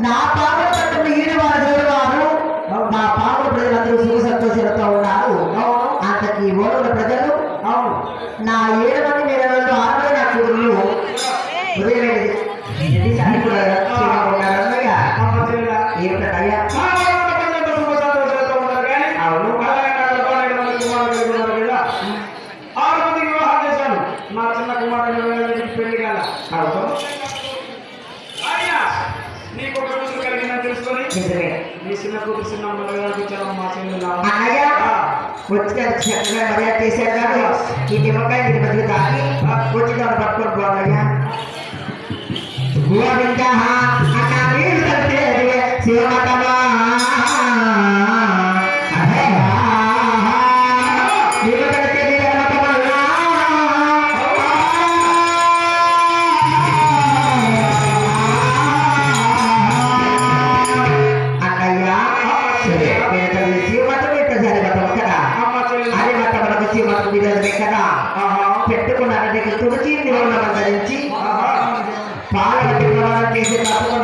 నా పాప పట్ల ఈడు వారు నా పాప ప్రజలందరూ సుఖ సంతోషాలతో ఉన్నారు. అంతకి ఓడుల ప్రజలు నా 7 మంది మేనలు 6 మంది నా కూతురు నా చిన్న కుమారుడు పెళ్లి కాల నీకు ఒక కూతురు కలిగిందని తెలుసుకొని నీ చిన్న కూతురు చిన్న మా వచ్చి మర్యాద చేశారు కానీ ఈ నిమ్మకాయ ఇది బతుకు తాగి వచ్చి పట్టుకొని పోవాలయ్యా శివమతమా పెట్టుకున్నారంటే తులసి నిలవడం ధరించి పాల చేసి తప్పకుండా